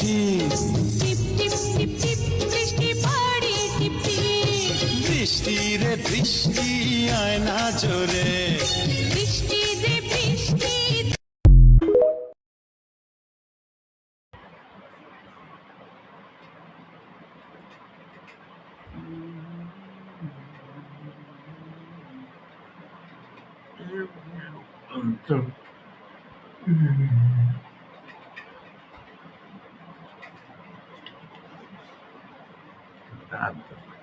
বৃষ্টি টিপ টিপ টিপ টিপ বৃষ্টি পড়ে টিপ টিপ বৃষ্টি রে বৃষ্টি আয় না জোরে বৃষ্টি রে বৃষ্টি Tanto.